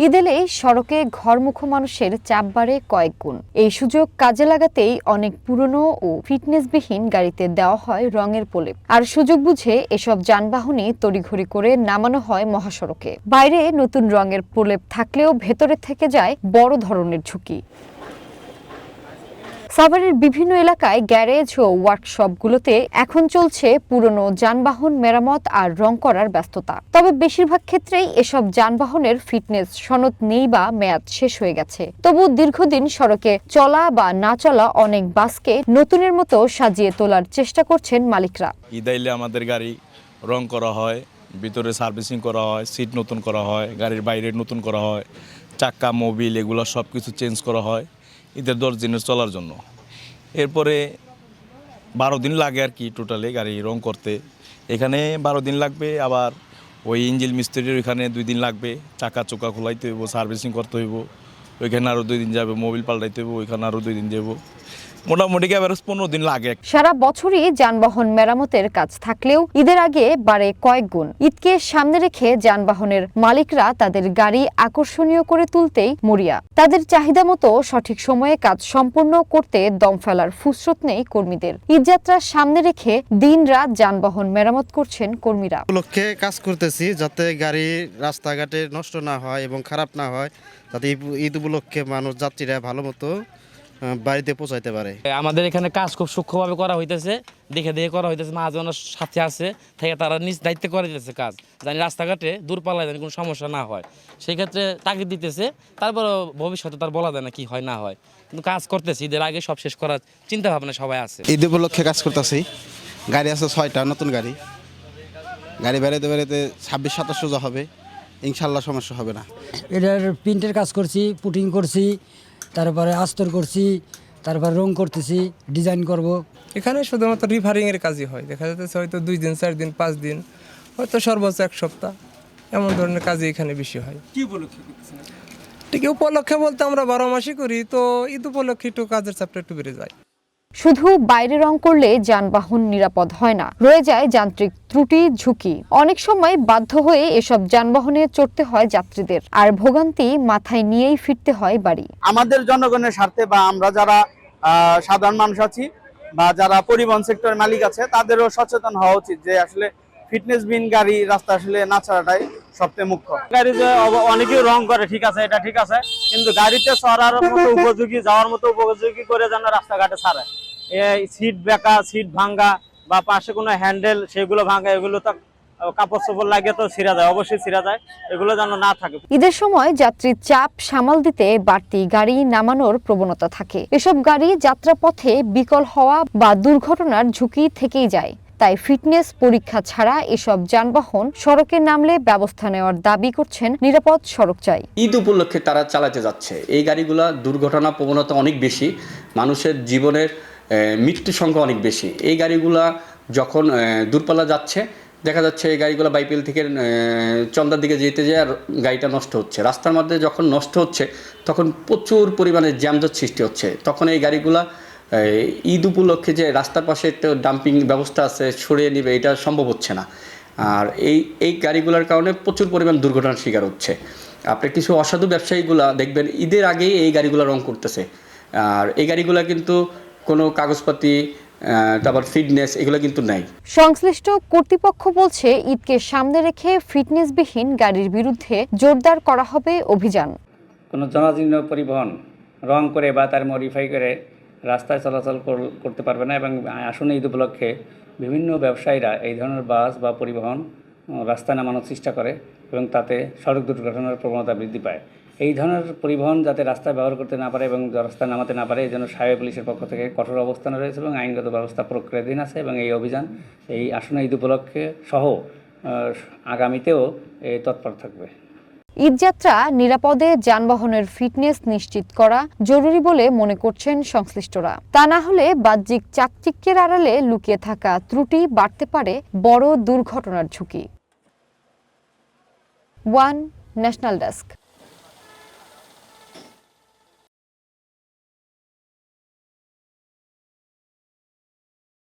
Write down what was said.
ঈদ এলেই সড়কে ঘরমুখো মানুষের চাপ বাড়ে কয়েক গুণ। এই সুযোগ কাজে লাগাতেই অনেক পুরনো ও ফিটনেসবিহীন গাড়িতে দেওয়া হয় রঙের প্রলেপ। আর সুযোগ বুঝে এসব যানবাহনই তড়িঘড়ি করে নামানো হয় মহাসড়কে। বাইরে নতুন রঙের প্রলেপ থাকলেও ভেতরে থেকে যায় বড় ধরনের ঝুঁকি। সাভারের বিভিন্ন এলাকায় গ্যারেজ ও ওয়ার্কশপগুলোতে এখন চলছে পুরনো যানবাহন মেরামত আর রং করার ব্যস্ততা। তবে বেশিরভাগ ক্ষেত্রেই এসব যানবাহনের ফিটনেস সনদ নেই বা মেয়াদ শেষ হয়ে গেছে। তবু দীর্ঘদিন সড়কে চলা বা না চলা অনেক বাসকে নতুনের মতো সাজিয়ে তোলার চেষ্টা করছেন মালিকরা। ঈদ আইলে আমাদের গাড়ি রং করা হয়, ভিতরে সার্ভিসিং করা হয়, সিট নতুন করা হয়, গাড়ির বাইরে নতুন করা হয়, চাক্কা মোবিল এগুলো সব কিছু চেঞ্জ করা হয় ঈদের 10 দিনের চলার জন্য। এরপরে 12 দিন লাগে আর কি টোটালি গাড়ি রং করতে। এখানে 12 দিন লাগবে, আবার ওই ইঞ্জিন মিস্ত্রির ওইখানে 2 দিন লাগবে, চাকা চোকা খোলাইতে হইব, সার্ভিসিং করতে হইব, ওইখানে আরও 2 দিন যাবে, মোবিল পাল্টাইতে হইব, ওইখানে আরও 2 দিন যাব, মোটামুটি অ্যাভারেজ 15 দিন লাগে। সারা বছরই যানবাহন মেরামতের কাজ থাকলেও ঈদের আগে বাড়ে কয়েক গুণ। ঈদকে সামনে রেখে যানবাহনের মালিকরা তাদের গাড়ি আকর্ষণীয় করে তুলতেই মরিয়া। তাদের চাহিদা মতো সঠিক সময়ে কাজ সম্পন্ন করতে দম ফেলার ফুসরত নেই কর্মীদের। ঈদযাত্রার সামনে রেখে দিন-রাত যানবাহন মেরামত করছেন কর্মীরা। উপলক্ষে কাজ করতেছি যাতে গাড়ি রাস্তাঘাটে নষ্ট না হয় এবং খারাপ না হয়, যাতে ঈদ উপলক্ষে মানুষ যাত্রীরা ভালো মতো বাড়িতে পৌঁছাইতে পারে। আমাদের এখানে কাজ খুব সূক্ষ্মভাবে করা হইতেছে, দেখে করা হইতেছে। মহাজনের সাথে আছে থেকে তারা নিজ দায়িত্বে করে দিতেছে কাজ, জানি রাস্তাঘাটে দূরপাল্লায় জানি কোনো সমস্যা না হয়, সেই ক্ষেত্রে তাগিদ দিতেছে। তারপর ভবিষ্যতে তার বলা যায় না কি হয় না হয়, কিন্তু কাজ করতেছি। ঈদের আগে সব শেষ করার চিন্তা ভাবনা সবাই আছে। ঈদ উপলক্ষে কাজ করতেছি। গাড়ি আছে 6টা, নতুন গাড়ি বেড়াতে বেড়াতে 26-27 সোজা হবে, ইনশাল্লাহ সমস্যা হবে না। এটার প্রিন্টের কাজ করছি, পুটিং করছি, তারপরে আস্তর করছি, তারপর রং করতেছি, ডিজাইন করব। এখানে শুধুমাত্র রিফারিংয়ের কাজই হয়, দেখা যাচ্ছে হয়তো 2 দিন 4 দিন 5 দিন, হয়তো সর্বোচ্চ 1 সপ্তাহ, এমন ধরনের কাজই এখানে বেশি হয়। কি উপলক্ষে করতেছেন? ঠিক উপলক্ষে বলতে আমরা 12 মাসই করি, তো ঈদ উপলক্ষে একটু কাজের চাপটা একটু বেড়ে যায়। শুধু বাইরে রং করলে যানবাহন নিরাপদ হয় না, রয়ে যায় যান্ত্রিক ত্রুটি, ঝুঁকি। অনেক সময় বাধ্য হয়ে এসব যানবাহনে চড়তে হয় যাত্রীদের, আর ভোগান্তি মাথায় নিয়েই ফিরতে হয় বাড়ি। আমাদের জনগণের স্বার্থে বা আমরা যারা সাধারণ মানুষ আছি বা যারা পরিবহন সেক্টরের মালিক আছে, তাদেরও সচেতন হওয়া উচিত যে আসলে ফিটনেসবিহীন গাড়ি রাস্তা আসলে না ছাড়াটাই সবচেয়ে মুখ্য। গাড়ি যে অনেকেই রং করে, ঠিক আছে, এটা ঠিক আছে, কিন্তু গাড়িতে চড়ার মতো উপযোগী, যাওয়ার মতো উপযোগী করে যেন রাস্তাঘাটে ছাড়ে। এই সিট বেঁকা, সিট ভাঙ্গা বা পাশে কোনো হ্যান্ডেল সেগুলো ভাঙ্গা, এগুলো তো কাপড় চোপড় লাগে তো ছিঁড়া যায়, অবশ্যই ছিঁড়া যায়, এগুলো যেন না থাকে। ঈদের সময় যাত্রীর চাপ সামাল দিতে বাড়তি গাড়ি নামানোর প্রবণতা থাকে। এসব গাড়ি যাত্রাপথে বিকল হওয়া বা দুর্ঘটনার ঝুঁকি থেকেই যায়। তাই ফিটনেস পরীক্ষা ছাড়া এসব যানবাহন সড়কে নামলে ব্যবস্থা নেওয়ার দাবি করছেন নিরাপদ সড়ক চাই। ঈদ উপলক্ষে তারা চালাতে যাচ্ছে এই গাড়িগুলা, দুর্ঘটনা প্রবণতা অনেক বেশি, মানুষের জীবনের মৃত্যু সংখ্যা অনেক বেশি। এই গাড়িগুলা যখন দূরপাল্লা যাচ্ছে, দেখা যাচ্ছে এই গাড়িগুলো বাইপিএল থেকে চন্দার দিকে যেতে যায় আর গাড়িটা নষ্ট হচ্ছে। রাস্তার মধ্যে যখন নষ্ট হচ্ছে তখন প্রচুর পরিমাণে জ্যামজট সৃষ্টি হচ্ছে। তখন এই গাড়িগুলা ঈদ উপলক্ষে যে রাস্তার পাশে একটা ডাম্পিং ব্যবস্থা আছে সরিয়ে নেবে, এটা সম্ভব হচ্ছে না। আর এই গাড়িগুলোর কারণে প্রচুর পরিমাণ দুর্ঘটনার শিকার হচ্ছে। আপনি কিছু অসাধু ব্যবসায়ীগুলা দেখবেন ঈদের আগেই এই গাড়িগুলো রং করতেছে, আর এই গাড়িগুলো কিন্তু কোনো কাগজপাতি, তারপর ফিটনেস এগুলো কিন্তু নাই। সংশ্লিষ্ট কর্তৃপক্ষ বলছে, ঈদকে সামনে রেখে ফিটনেসবিহীন গাড়ির বিরুদ্ধে জোরদার করা হবে অভিযান। কোনো জনাজীর্ণ পরিবহন রং করে বা তার মডিফাই করে রাস্তায় চলাচল করতে পারবে না। এবং আসন্ন ঈদ উপলক্ষে বিভিন্ন ব্যবসায়ীরা এই ধরনের বাস বা পরিবহন রাস্তায় নামানোর চেষ্টা করে এবং তাতে সড়ক দুর্ঘটনার প্রবণতা বৃদ্ধি পায়। এই ধরনের পরিবহন যাতে রাস্তায় ব্যবহার করতে না পারে এবং রাস্তায় নামাতে না পারে, এই জন্য সাহেব পুলিশের পক্ষ থেকে কঠোর অবস্থানে রয়েছে এবং আইনগত ব্যবস্থা প্রক্রিয়াধীন আছে। এবং এই অভিযান এই আসন্ন ঈদ উপলক্ষে সহ আগামীতেও তৎপর থাকবে। ঈদযাত্রা নিরাপদে যানবাহনের ফিটনেস নিশ্চিত করা জরুরি বলে মনে করছেন সংশ্লিষ্টরা। তা না হলে বাহ্যিক চাকচিক্যের আড়ালে লুকিয়ে থাকা ত্রুটি বাড়তে পারে বড় দুর্ঘটনার ঝুঁকি। One national desk.